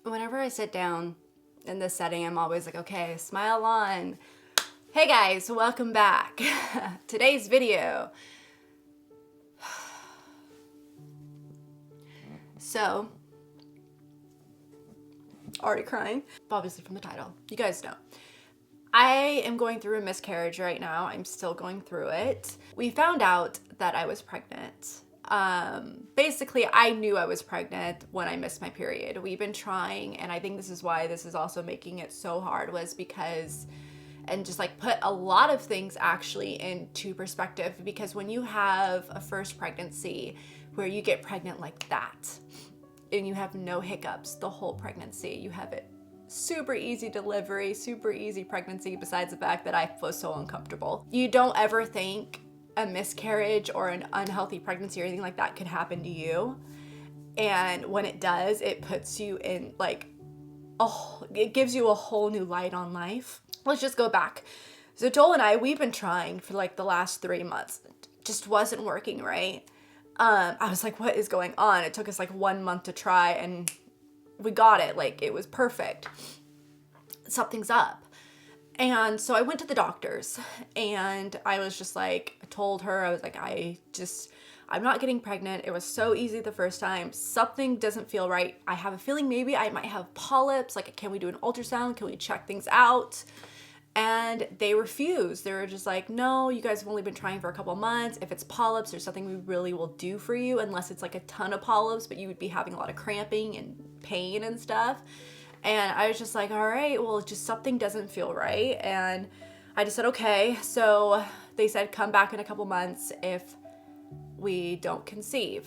Whenever I sit down in this setting, I'm always like, okay, smile on. Hey guys, welcome back. Today's video. So, already crying, obviously from the title. You guys know. I am going through a miscarriage right now. I'm still going through it. We found out that I was pregnant. Basically, I knew I was pregnant when I missed my period. We've been trying, and I think this is why this is also making it so hard, was because, and just like put a lot of things actually into perspective, because when you have a first pregnancy where you get pregnant like that, and you have no hiccups the whole pregnancy, you have it super easy delivery, super easy pregnancy, besides the fact that I was so uncomfortable. You don't ever think a miscarriage or an unhealthy pregnancy or anything like that could happen to you. And when it does, it puts you in like, oh, it gives you a whole new light on life. Let's just go back. So Joel and I, we've been trying for like the last 3 months. It just wasn't working, right? I was like, what is going on? It took us like 1 month to try and we got it. Like, it was perfect. Something's up. And so I went to the doctors and I was just like, I told her, I was like, I'm not getting pregnant. It was so easy the first time. Something doesn't feel right. I have a feeling maybe I might have polyps. Like, can we do an ultrasound? Can we check things out? And they refused. They were just like, no, you guys have only been trying for a couple months. If it's polyps, there's something we really will do for you, unless it's like a ton of polyps, but you would be having a lot of cramping and pain and stuff. And I was just like, all right, well, just something doesn't feel right. And I just said, okay. So they said, come back in a couple months if we don't conceive.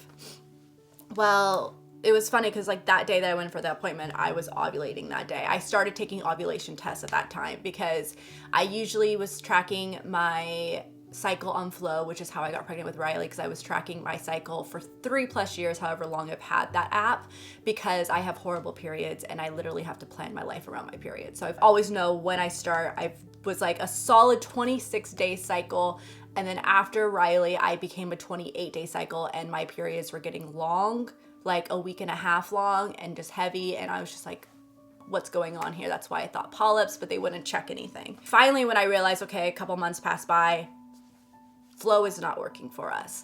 Well, it was funny because like that day that I went for the appointment, I was ovulating that day. I started taking ovulation tests at that time because I usually was tracking my cycle on Flow, which is how I got pregnant with Ryleigh, because I was tracking my cycle for 3+ years, however long I've had that app, because I have horrible periods and I literally have to plan my life around my periods. So I've always know when I start. I was like a solid 26-day cycle, and then after Ryleigh, I became a 28-day cycle, and my periods were getting long, like a week and a half long and just heavy, and I was just like, what's going on here? That's why I thought polyps, but they wouldn't check anything. Finally, when I realized, okay, a couple months passed by, Flow is not working for us.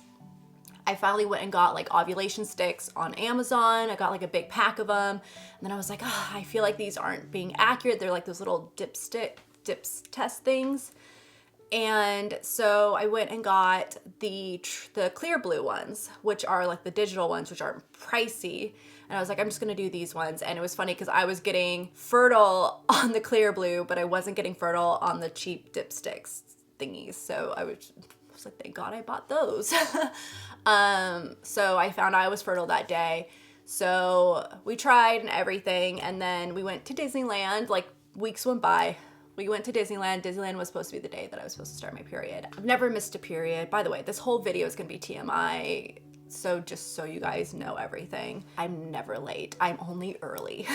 I finally went and got like ovulation sticks on Amazon. I got like a big pack of them. And then I was like, oh, I feel like these aren't being accurate. They're like those little dips test things. And so I went and got the clear blue ones, which are like the digital ones, which are pricey. And I was like, I'm just gonna do these ones. And it was funny because I was getting fertile on the clear blue, but I wasn't getting fertile on the cheap dipsticks thingies. So I was like, thank God I bought those. So I found I was fertile that day. So we tried and everything. And then we went to Disneyland. Like, weeks went by. We went to Disneyland. Disneyland was supposed to be the day that I was supposed to start my period. I've never missed a period. By the way, this whole video is gonna be TMI. So just so you guys know everything, I'm never late. I'm only early.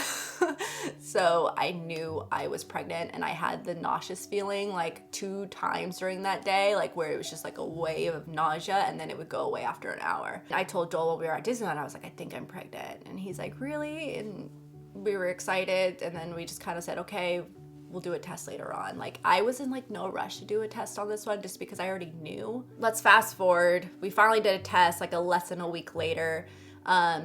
So I knew I was pregnant, and I had the nauseous feeling like 2 times during that day, like where it was just like a wave of nausea, and then it would go away after an hour. And I told Joel when we were at Disneyland, I was like, I think I'm pregnant. And he's like, really? And we were excited. And then we just kind of said, okay, we'll do a test later on. Like, I was in like no rush to do a test on this one just because I already knew. Let's fast forward. We finally did a test like less than a week later,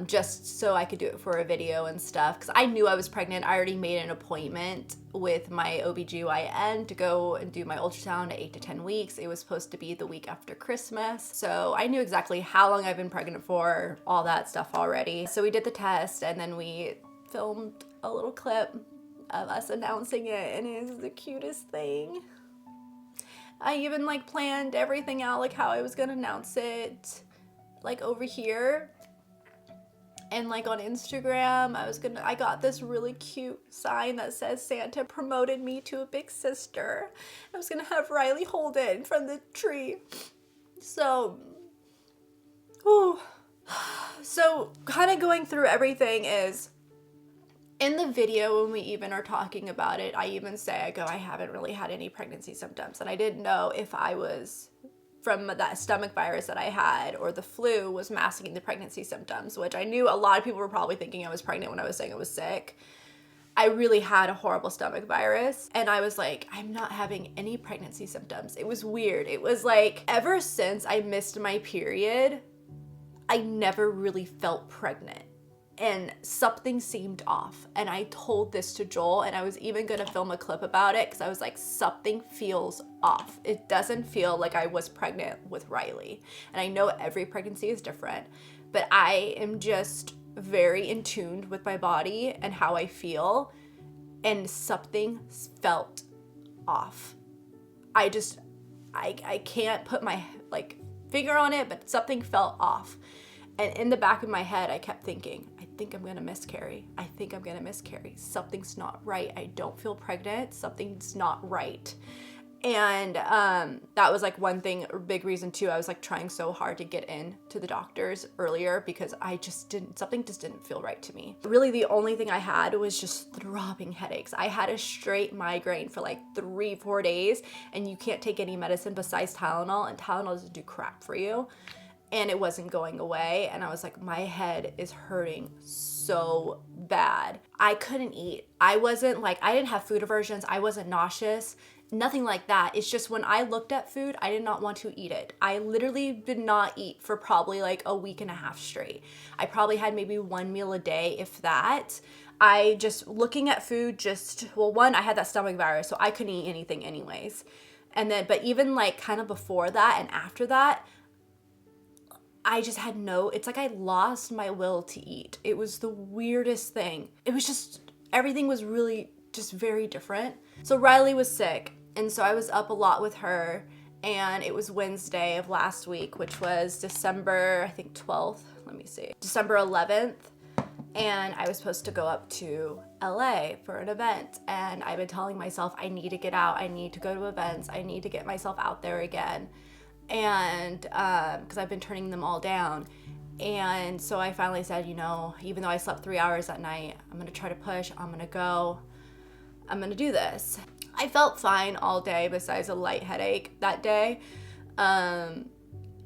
just so I could do it for a video and stuff, because I knew I was pregnant. I already made an appointment with my OBGYN to go and do my ultrasound at 8 to 10 weeks. It was supposed to be the week after Christmas. So I knew exactly how long I've been pregnant for, all that stuff already. So we did the test, and then we filmed a little clip of us announcing it, and it is the cutest thing. I even like planned everything out, like how I was gonna announce it, like over here, and like on Instagram, I got this really cute sign that says Santa promoted me to a big sister. I was gonna have Ryleigh hold it in front of the tree. So, ooh. So kind of going through everything is, in the video, when we even are talking about it, I even say, I go, I haven't really had any pregnancy symptoms. And I didn't know if I was from that stomach virus that I had, or the flu was masking the pregnancy symptoms, which I knew a lot of people were probably thinking I was pregnant when I was saying I was sick. I really had a horrible stomach virus, and I was like, I'm not having any pregnancy symptoms. It was weird. It was like, ever since I missed my period, I never really felt pregnant, and something seemed off. And I told this to Joel, and I was even gonna film a clip about it because I was like, something feels off. It doesn't feel like I was pregnant with Ryleigh. And I know every pregnancy is different, but I am just very in tune with my body and how I feel, and something felt off. I can't put my like finger on it, but something felt off. And in the back of my head, I kept thinking, I think I'm gonna miscarry. I think I'm gonna miscarry. Something's not right. I don't feel pregnant. Something's not right. And that was like one thing, a big reason too. I was like trying so hard to get in to the doctors earlier because something just didn't feel right to me. Really the only thing I had was just throbbing headaches. I had a straight migraine for like 3-4 days, and you can't take any medicine besides Tylenol, and Tylenol doesn't do crap for you. And it wasn't going away, and I was like, my head is hurting so bad. I couldn't eat. I didn't have food aversions. I wasn't nauseous. Nothing like that. It's just when I looked at food, I did not want to eat it. I literally did not eat for probably like a week and a half straight. I probably had maybe one meal a day, if that. I just, looking at food, one, I had that stomach virus, so I couldn't eat anything anyways. And then, but even like kind of before that and after that, I just had it's like I lost my will to eat. It was the weirdest thing. It was just, everything was really just very different. So Ryleigh was sick, and so I was up a lot with her, and it was Wednesday of last week, which was December, I think 12th, December 11th, and I was supposed to go up to LA for an event, and I've been telling myself, I need to get out, I need to go to events, I need to get myself out there again, and because I've been turning them all down. And so I finally said, even though I slept 3 hours that night, I'm gonna try to push, I'm gonna go, I'm gonna do this. I felt fine all day besides a light headache that day. And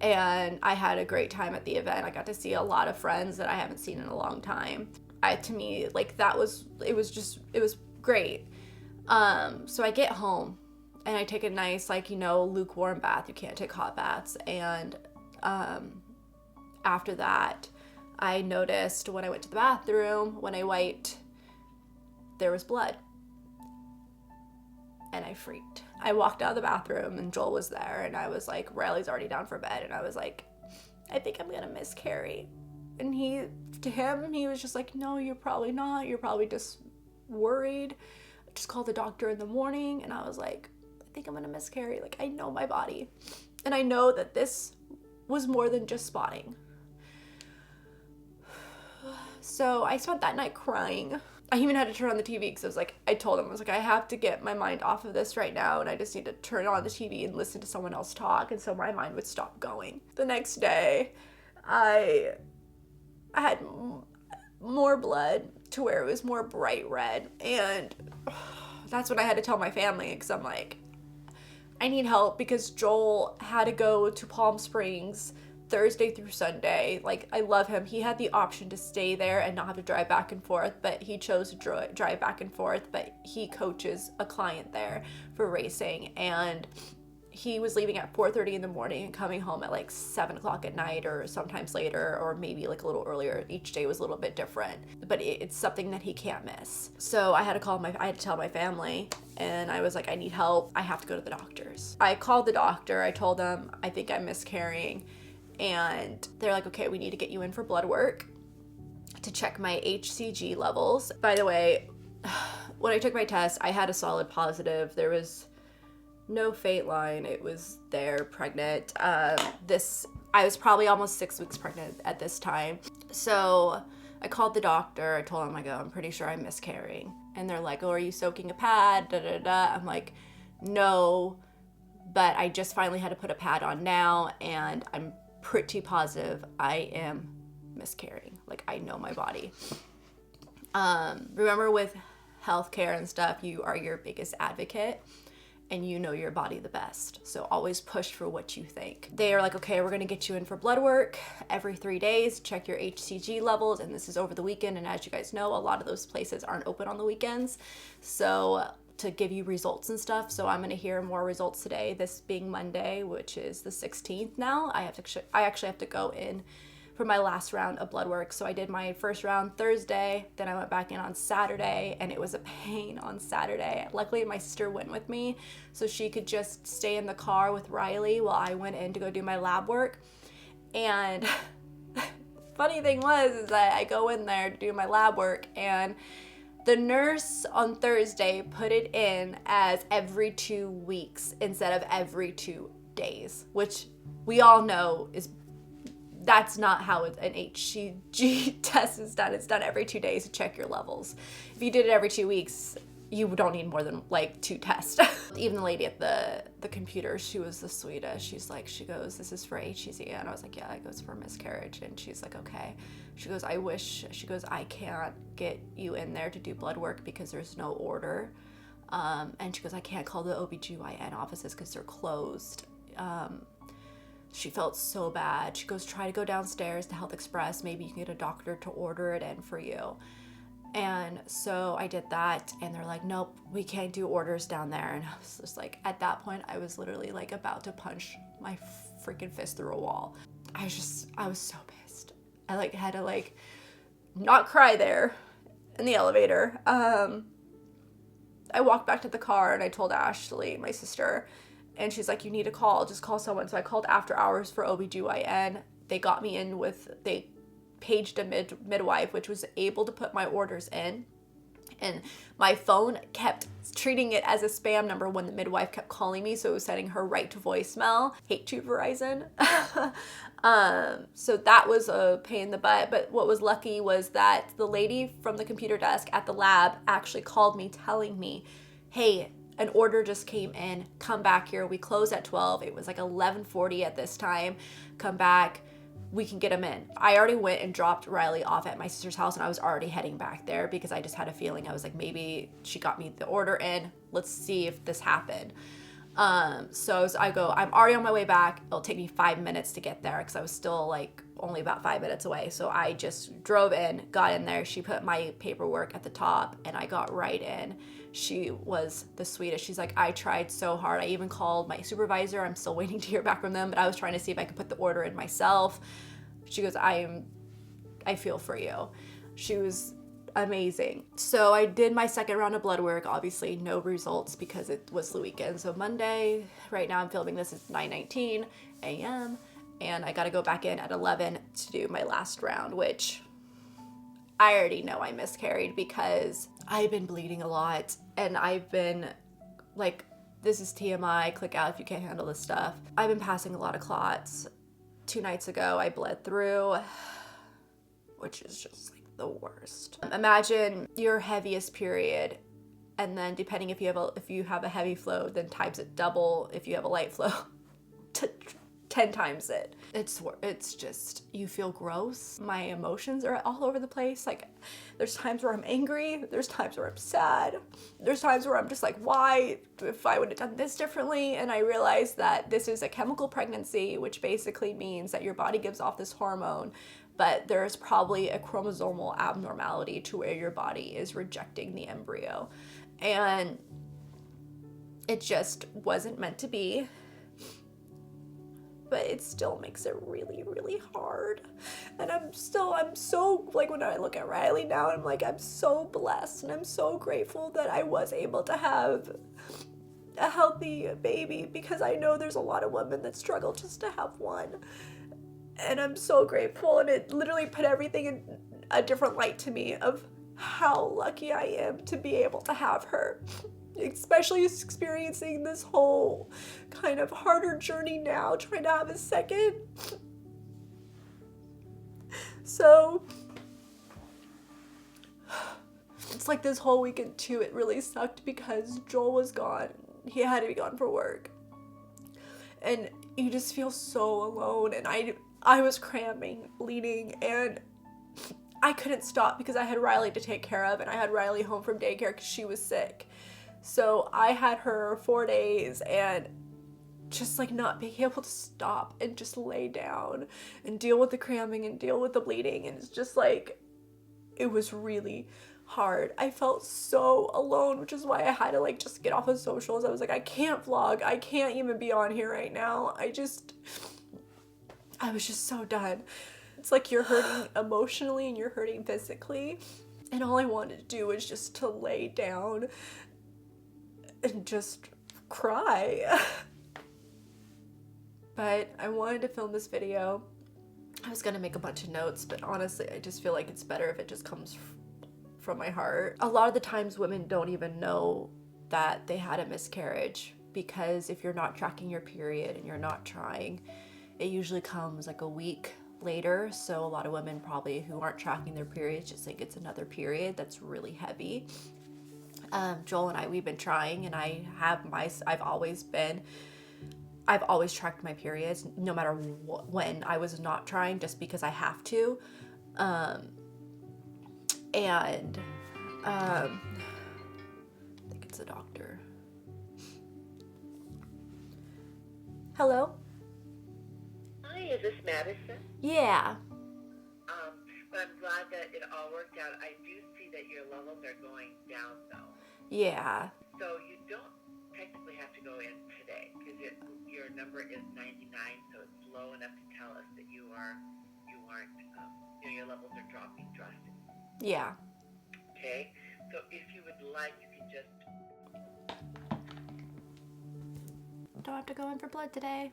I had a great time at the event. I got to see a lot of friends that I haven't seen in a long time. To me, like it was great. So I get home and I take a nice, lukewarm bath. You can't take hot baths. And after that, I noticed when I went to the bathroom, when I wiped, there was blood. And I freaked. I walked out of the bathroom and Joel was there, and I was like, Ryleigh's already down for bed, and I was like, I think I'm gonna miscarry. And he was just like, no, you're probably not. You're probably just worried. Just call the doctor in the morning. And I was like, I think I'm gonna miscarry. Like, I know my body. And I know that this was more than just spotting. So I spent that night crying. I even had to turn on the TV because I told him, I have to get my mind off of this right now, and I just need to turn on the TV and listen to someone else talk, and so my mind would stop going. The next day, I had more blood to where it was more bright red, and that's when I had to tell my family, because I'm like, I need help, because Joel had to go to Palm Springs Thursday through Sunday. Like, I love him. He had the option to stay there and not have to drive back and forth, but he chose to drive back and forth. But he coaches a client there for racing, and he was leaving at 4:30 in the morning and coming home at like 7 o'clock at night, or sometimes later, or maybe like a little earlier. Each day was a little bit different, but it's something that he can't miss. So I had to tell my family, and I was like, I need help. I have to go to the doctors. I called the doctor. I told them, I think I'm miscarrying. And they're like, okay, we need to get you in for blood work to check my HCG levels. By the way, when I took my test, I had a solid positive. There was no fate line. It was there, pregnant. I was probably almost 6 weeks pregnant at this time. So I called the doctor. I told him, I'm pretty sure I'm miscarrying. And they're like, oh, are you soaking a pad? Da, da, da. I'm like, no, but I just finally had to put a pad on now, and I'm pretty positive I am miscarrying. Like, I know my body. Remember, with healthcare and stuff, you are your biggest advocate. and you know your body the best. So always push for what you think. They are like, okay, we're gonna get you in for blood work every 3 days, check your HCG levels, and this is over the weekend. And as you guys know, a lot of those places aren't open on the weekends. So to give you results and stuff. So I'm gonna hear more results today, this being Monday, which is the 16th now. I actually have to go in for my last round of blood work. So I did my first round Thursday, then I went back in on Saturday, and it was a pain on Saturday. Luckily, my sister went with me, so she could just stay in the car with Ryleigh while I went in to go do my lab work. And funny thing was is that I go in there to do my lab work, and the nurse on Thursday put it in as every 2 weeks instead of every 2 days, which we all know that's not how an HCG test is done. It's done every 2 days to check your levels. If you did it every 2 weeks, you don't need more than like 2 tests. Even the lady at the computer, she was the sweetest. She goes, this is for HCG. And I was like, yeah, it goes for miscarriage. And she's like, okay. She goes, I can't get you in there to do blood work because there's no order. And she goes, I can't call the OBGYN offices because they're closed. She felt so bad. She goes, try to go downstairs to Health Express. Maybe you can get a doctor to order it in for you. And so I did that, and they're like, nope, we can't do orders down there. And I was just like, at that point, I was literally like about to punch my freaking fist through a wall. I was so pissed. I like had to like not cry there in the elevator. I walked back to the car and I told Ashley, my sister, and she's like, you need to just call someone. So I called after hours for OBGYN. They got me in they paged a midwife, which was able to put my orders in. And my phone kept treating it as a spam number when the midwife kept calling me. So it was sending her right to voicemail. Hate you, Verizon. So that was a pain in the butt. But what was lucky was that the lady from the computer desk at the lab actually called me telling me, hey, an order just came in, come back here. We close at 12. It was like 11:40 at this time. Come back, we can get them in. I already went and dropped Ryleigh off at my sister's house, and I was already heading back there because I just had a feeling. I was like, maybe she got me the order in. Let's see if this happened. So I go, I'm already on my way back. It'll take me 5 minutes to get there because I was still like only about 5 minutes away. So I just drove in, got in there. She put my paperwork at the top, and I got right in. She was the sweetest. She's like, I tried so hard. I even called my supervisor. I'm still waiting to hear back from them, but I was trying to see if I could put the order in myself. She goes, I feel for you. She was amazing. So I did my second round of blood work. Obviously no results because it was the weekend. So Monday, right now I'm filming this, it's 9:19 a.m. and I got to go back in at 11 to do my last round, which I already know I miscarried because I've been bleeding a lot, and I've been like, this is TMI, click out if you can't handle this stuff. I've been passing a lot of clots. 2 nights ago I bled through, which is just like the worst. Imagine your heaviest period, and then depending if you have a heavy flow, then times it double. If you have a light flow, 10 times it. It's just, you feel gross. My emotions are all over the place. Like, there's times where I'm angry, there's times where I'm sad, there's times where I'm just like, why, if I would have done this differently. And I realized that this is a chemical pregnancy, which basically means that your body gives off this hormone, but there's probably a chromosomal abnormality to where your body is rejecting the embryo. And it just wasn't meant to be. But it still makes it really, really hard. And I'm so, like, when I look at Ryleigh now, I'm like, I'm so blessed and I'm so grateful that I was able to have a healthy baby, because I know there's a lot of women that struggle just to have one. And I'm so grateful, and it literally put everything in a different light to me of how lucky I am to be able to have her. Especially experiencing this whole kind of harder journey now, trying to have a second. So it's like this whole weekend too, it really sucked because Joel was gone. He had to be gone for work. And you just feel so alone, and I was cramping, bleeding, and I couldn't stop because I had Ryleigh to take care of, and I had Ryleigh home from daycare because she was sick. So I had her 4 days, and just like not being able to stop and just lay down and deal with the cramping and deal with the bleeding. And it's just like, it was really hard. I felt so alone, which is why I had to like just get off of socials. I was like, I can't vlog. I can't even be on here right now. I was just so done. It's like you're hurting emotionally and you're hurting physically. And all I wanted to do was just to lay down and just cry. But I wanted to film this video. I was gonna make a bunch of notes, but honestly, I just feel like it's better if it just comes from my heart. A lot of the times women don't even know that they had a miscarriage, because if you're not tracking your period and you're not trying, it usually comes like a week later. So a lot of women probably who aren't tracking their periods just think it's another period that's really heavy. Joel and I, we've been trying, and I've always tracked my periods no matter when I was not trying, just because I have to. And I think it's a doctor. Hello? Hi, is this Madison? Yeah. But I'm glad that it all worked out. I do see that your levels are going down, though. Yeah. So you don't technically have to go in today, because your number is 99, so it's low enough to tell us that you aren't, your levels are dropping drastically. Yeah. Okay? So if you would like, you can just... Don't have to go in for blood today.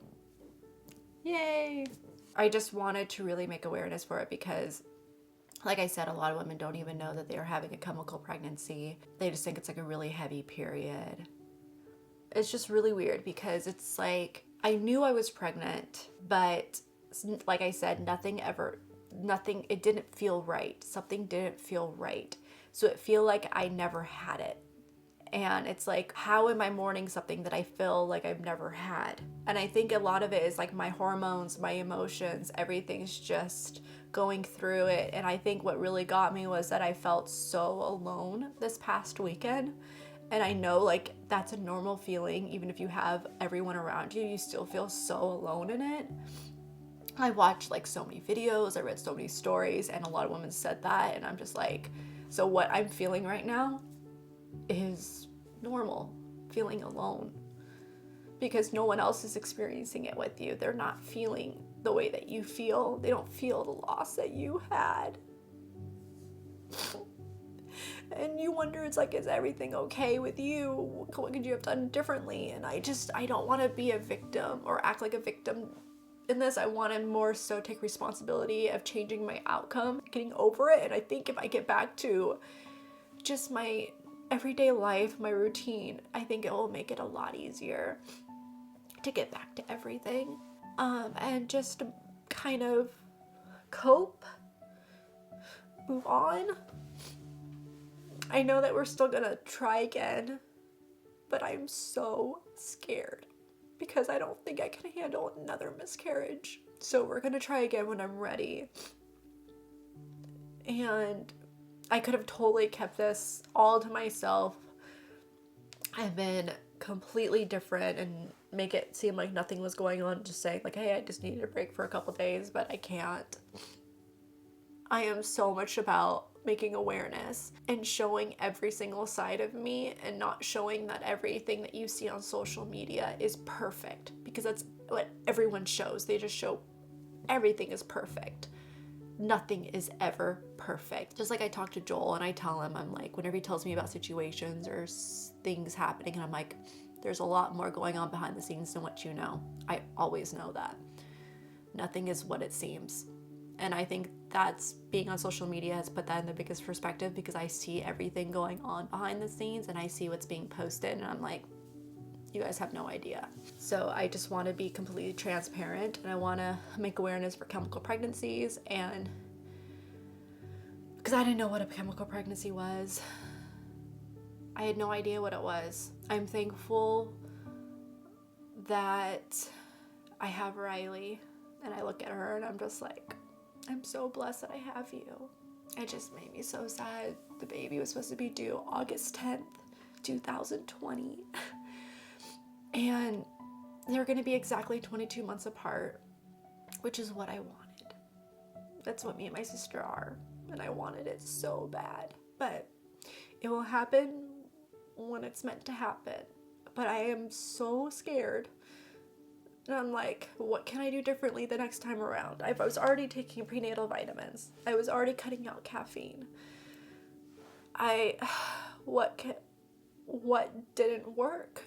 Yay. I just wanted to really make awareness for it because, like I said, a lot of women don't even know that they are having a chemical pregnancy. They just think it's like a really heavy period. It's just really weird because it's like, I knew I was pregnant, but like I said, it didn't feel right. Something didn't feel right. So it feel like I never had it. And it's like, how am I mourning something that I feel like I've never had? And I think a lot of it is like my hormones, my emotions, everything's just going through it. And I think what really got me was that I felt so alone this past weekend. And I know like that's a normal feeling. Even if you have everyone around you, you still feel so alone in it. I watched like so many videos, I read so many stories, and a lot of women said that. And I'm just like, so what I'm feeling right now is normal, feeling alone, because no one else is experiencing it with you. They're not feeling the way that you feel. They don't feel the loss that you had. And you wonder, it's like, is everything okay with you? What could you have done differently? And I don't want to be a victim or act like a victim in this. I want to more so take responsibility of changing my outcome, getting over it. And I think if I get back to just my everyday life, my routine, I think it will make it a lot easier to get back to everything, and just kind of cope, move on. I know that we're still gonna try again, but I'm so scared because I don't think I can handle another miscarriage. So we're gonna try again when I'm ready. And I could have totally kept this all to myself. I've been completely different and make it seem like nothing was going on, just saying like, hey, I just needed a break for a couple days, but I can't. I am so much about making awareness and showing every single side of me, and not showing that everything that you see on social media is perfect, because that's what everyone shows. They just show everything is perfect. Nothing is ever perfect. Just like I talk to Joel and I tell him, I'm like, whenever he tells me about situations or things happening, and I'm like, there's a lot more going on behind the scenes than what you know. I always know that. Nothing is what it seems. And I think that's, being on social media has put that in the biggest perspective, because I see everything going on behind the scenes and I see what's being posted, and I'm like, you guys have no idea. So I just want to be completely transparent, and I want to make awareness for chemical pregnancies, and because I didn't know what a chemical pregnancy was. I had no idea what it was. I'm thankful that I have Ryleigh, and I look at her and I'm just like, I'm so blessed that I have you. It just made me so sad. The baby was supposed to be due August 10th. 2020. And they're going to be exactly 22 months apart, which is what I wanted. That's what me and my sister are, and I wanted it so bad. But it will happen when it's meant to happen. But I am so scared. And I'm like, what can I do differently the next time around? I was already taking prenatal vitamins. I was already cutting out caffeine. What didn't work?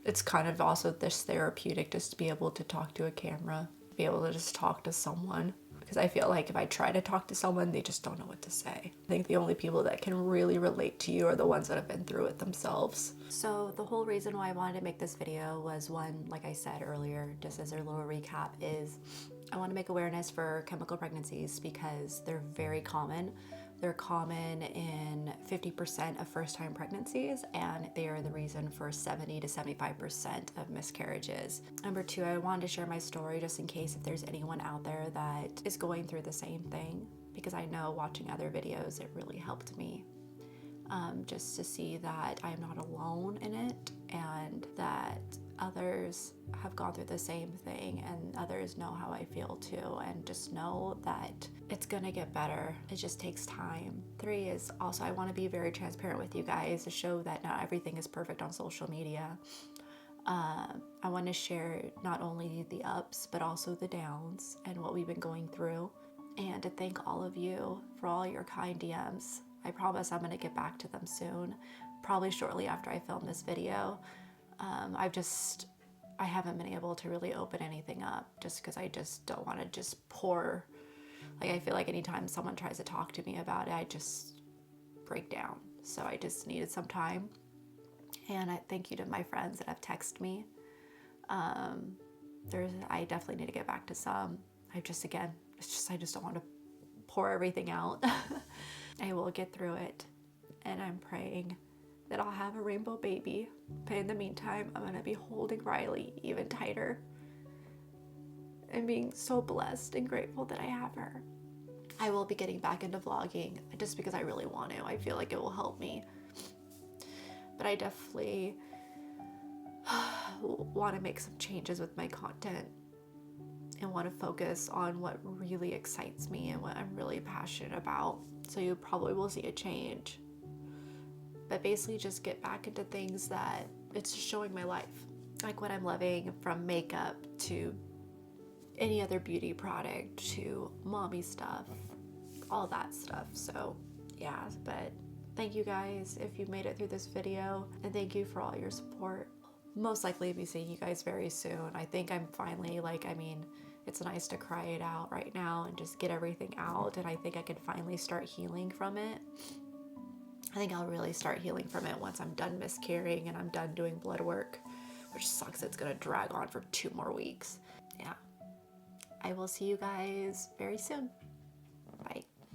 It's kind of also this therapeutic just to be able to talk to a camera, be able to just talk to someone. Because I feel like if I try to talk to someone, they just don't know what to say. I think the only people that can really relate to you are the ones that have been through it themselves. So the whole reason why I wanted to make this video was, one, like I said earlier, just as a little recap, is I want to make awareness for chemical pregnancies because they're very common. They're common in 50% of first-time pregnancies, and they are the reason for 70 to 75% of miscarriages. Number two, I wanted to share my story just in case if there's anyone out there that is going through the same thing, because I know watching other videos, it really helped me. Just to see that I'm not alone in it and that others have gone through the same thing and others know how I feel too, and just know that it's gonna get better. It just takes time. Three is also I want to be very transparent with you guys to show that not everything is perfect on social media. I want to share not only the ups but also the downs and what we've been going through, and to thank all of you for all your kind DMs. I promise I'm going to get back to them soon, probably shortly after I film this video. I haven't been able to really open anything up just because I just don't want to just pour. Like, I feel like anytime someone tries to talk to me about it, I just break down. So I just needed some time. And I thank you to my friends that have texted me. I definitely need to get back to some. I just don't want to pour everything out. I will get through it. And I'm praying that I'll have a rainbow baby. But in the meantime, I'm going to be holding Ryleigh even tighter and being so blessed and grateful that I have her. I will be getting back into vlogging just because I really want to. I feel like it will help me. But I definitely want to make some changes with my content and want to focus on what really excites me and what I'm really passionate about. So you probably will see a change. But basically just get back into things that it's showing my life. Like what I'm loving, from makeup to any other beauty product to mommy stuff, all that stuff. So yeah, but thank you guys if you made it through this video, and thank you for all your support. Most likely be seeing you guys very soon. I think I'm finally it's nice to cry it out right now and just get everything out, and I think I can finally start healing from it. I think I'll really start healing from it once I'm done miscarrying and I'm done doing blood work, which sucks. It's gonna drag on for 2 more weeks. Yeah. I will see you guys very soon.